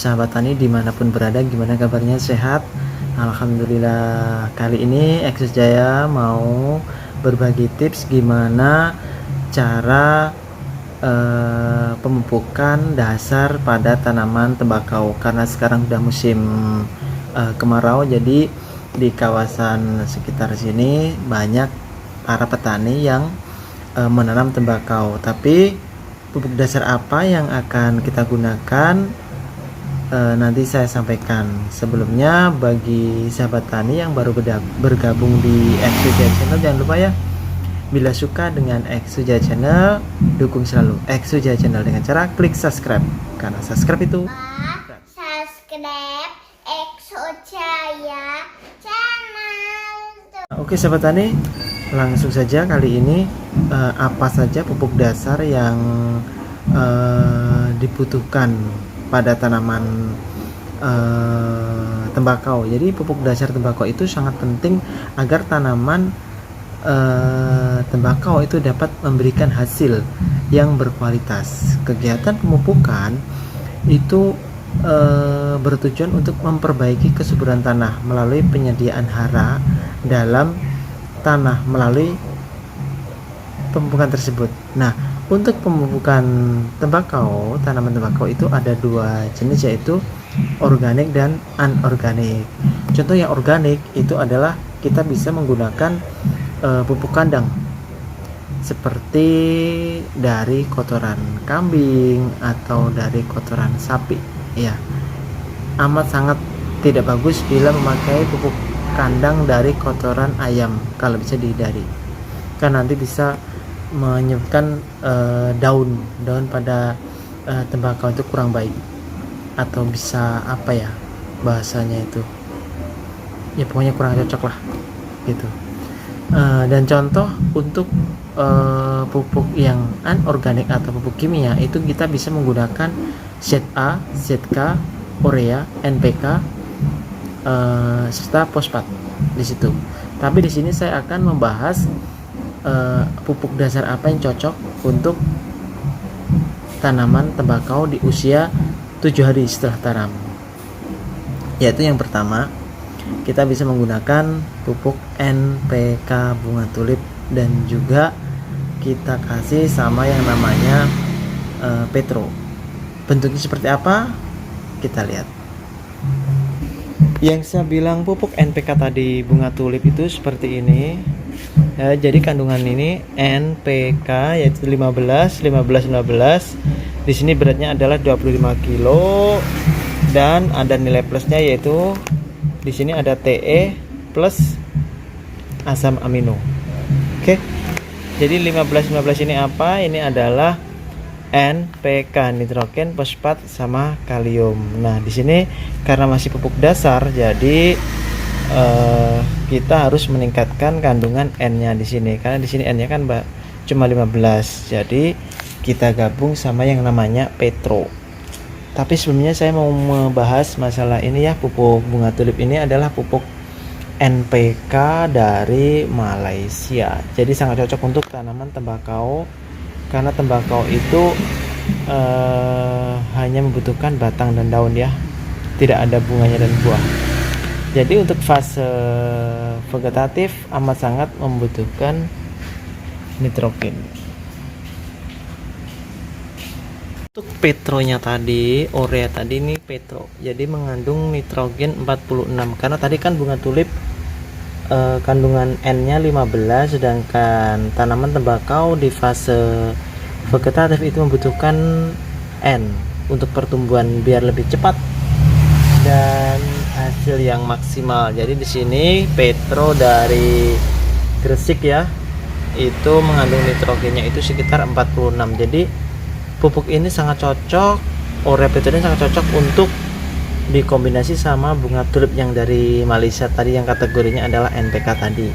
sahabat tani dimanapun berada, gimana kabarnya, sehat? Alhamdulillah. Kali ini Eksus Jaya mau berbagi tips gimana cara pemupukan dasar pada tanaman tembakau, karena sekarang udah musim kemarau. Jadi di kawasan sekitar sini banyak para petani yang menanam tembakau, tapi pupuk dasar apa yang akan kita gunakan nanti saya sampaikan. Sebelumnya, bagi sahabat tani yang baru bergabung di Eksus Jaya Channel, jangan lupa ya, bila suka dengan Eksus Jaya Channel, dukung selalu Eksus Jaya Channel dengan cara klik subscribe, karena subscribe itu subscribe Eksus Jaya Channel. Oke sahabat tani, langsung saja. Kali ini apa saja pupuk dasar yang dibutuhkan pada tanaman tembakau. Jadi pupuk dasar tembakau itu sangat penting agar tanaman tembakau itu dapat memberikan hasil yang berkualitas. Kegiatan pemupukan itu bertujuan untuk memperbaiki kesuburan tanah melalui penyediaan hara dalam tanah melalui pemupukan tersebut. Nah, untuk pemupukan tembakau, tanaman tembakau itu ada dua jenis, yaitu organik dan anorganik. Contoh yang organik itu adalah kita bisa menggunakan pupuk kandang seperti dari kotoran kambing atau dari kotoran sapi. Ya, amat sangat tidak bagus bila memakai pupuk kandang dari kotoran ayam kalau bisa dihindari, karena nanti bisa menyebabkan daun pada tembakau itu kurang baik, atau bisa apa ya bahasanya itu, ya pokoknya kurang cocok lah gitu. Dan contoh untuk pupuk yang anorganik atau pupuk kimia itu kita bisa menggunakan ZA, ZK, urea, NPK, serta fosfat di situ. Tapi di sini saya akan membahas pupuk dasar apa yang cocok untuk tanaman tembakau di usia 7 hari setelah tanam. Yaitu yang pertama, kita bisa menggunakan pupuk NPK bunga tulip, dan juga kita kasih sama yang namanya Petro. Bentuknya seperti apa? Kita lihat. Yang saya bilang pupuk NPK tadi bunga tulip itu seperti ini ya, jadi kandungan ini NPK yaitu 15. Di sini beratnya adalah 25 kilo dan ada nilai plusnya, yaitu di sini ada Te plus asam amino. Oke. Jadi 15 ini apa? Ini adalah NPK, nitrogen, fosfat, sama kalium. Nah, di sini karena masih pupuk dasar, jadi kita harus meningkatkan kandungan N-nya di sini, karena di sini N-nya kan cuma 15. Jadi kita gabung sama yang namanya Petro. Tapi sebelumnya saya mau membahas masalah ini ya, pupuk bunga tulip ini adalah pupuk NPK dari Malaysia. Jadi sangat cocok untuk tanaman tembakau, karena tembakau itu hanya membutuhkan batang dan daun ya, tidak ada bunganya dan buah. Jadi untuk fase vegetatif amat sangat membutuhkan nitrogen. Untuk petronya tadi, urea tadi, ini petro, jadi mengandung nitrogen 46, karena tadi kan bunga tulip kandungan N-nya 15, sedangkan tanaman tembakau di fase vegetatif itu membutuhkan N untuk pertumbuhan biar lebih cepat dan hasil yang maksimal. Jadi di sini Petro dari Gresik ya, itu mengandung nitrogennya itu sekitar 46. Jadi pupuk ini sangat cocok, urea Petro ini sangat cocok untuk dikombinasi sama bunga tulip yang dari Malaysia tadi, yang kategorinya adalah NPK tadi,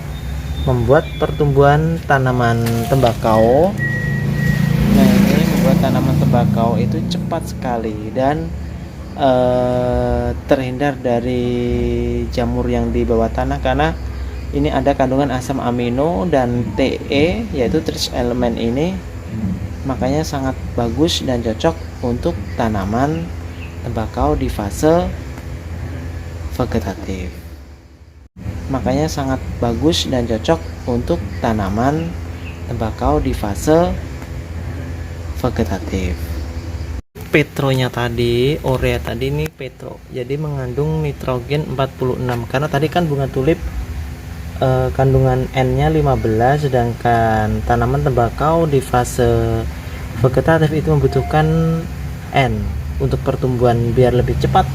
membuat pertumbuhan tanaman tembakau. Nah, ini membuat tanaman tembakau itu cepat sekali dan terhindar dari jamur yang di bawah tanah, karena ini ada kandungan asam amino dan Te, yaitu trace element ini, makanya sangat bagus dan cocok untuk tanaman tembakau di fase vegetatif. Makanya sangat bagus dan cocok untuk tanaman tembakau di fase vegetatif. Petronya tadi, urea tadi ini petro, jadi mengandung nitrogen 46, karena tadi kan bunga tulip kandungan N-nya 15, sedangkan tanaman tembakau di fase vegetatif itu membutuhkan N untuk pertumbuhan biar lebih cepat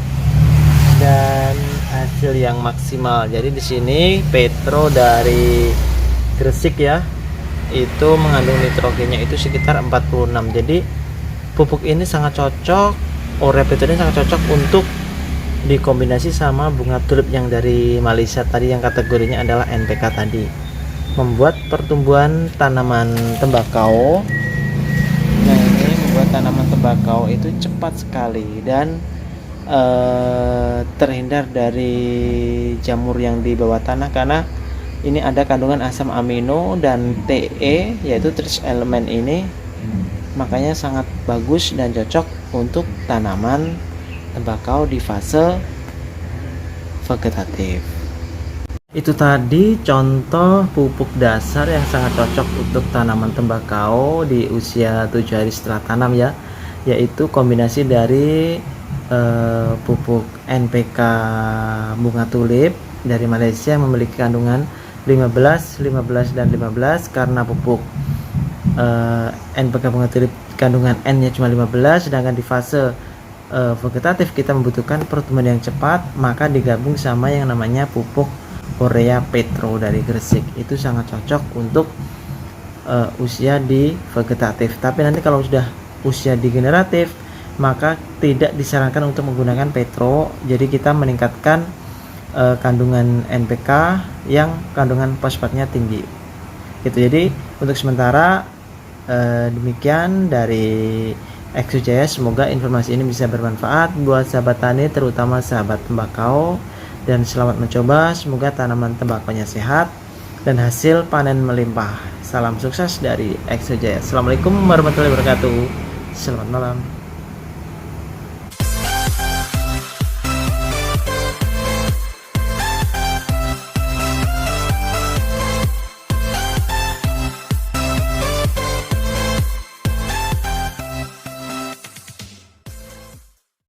dan hasil yang maksimal. Jadi di sini petro dari Gresik ya, itu mengandung nitrogennya itu sekitar 46. Jadi pupuk ini sangat cocok, urea petro ini sangat cocok untuk dikombinasi sama bunga tulip yang dari Malaysia tadi yang kategorinya adalah NPK tadi, membuat pertumbuhan tanaman tembakau. Nah, ini membuat tanaman tembakau itu cepat sekali dan terhindar dari jamur yang di bawah tanah, karena ini ada kandungan asam amino dan Te, yaitu trace element ini. Makanya sangat bagus dan cocok untuk tanaman tembakau di fase vegetatif. Itu tadi contoh pupuk dasar yang sangat cocok untuk tanaman tembakau di usia 7 hari setelah tanam ya, yaitu kombinasi dari pupuk NPK bunga tulip dari Malaysia yang memiliki kandungan 15, 15 dan 15, karena pupuk NPK bunga tulip kandungan N-nya cuma 15, sedangkan di fase vegetatif kita membutuhkan pertumbuhan yang cepat, maka digabung sama yang namanya pupuk urea petro dari Gresik. Itu sangat cocok untuk usia di vegetatif. Tapi nanti kalau sudah usia di generatif, maka tidak disarankan untuk menggunakan petro. Jadi kita meningkatkan kandungan NPK yang kandungan fosfatnya tinggi gitu. Jadi untuk sementara demikian dari Exojaya. Semoga informasi ini bisa bermanfaat buat sahabat tani, terutama sahabat tembakau, dan selamat mencoba. Semoga tanaman tembakaunya sehat dan hasil panen melimpah. Salam sukses dari Exojaya. Assalamualaikum warahmatullahi wabarakatuh. Selamat malam.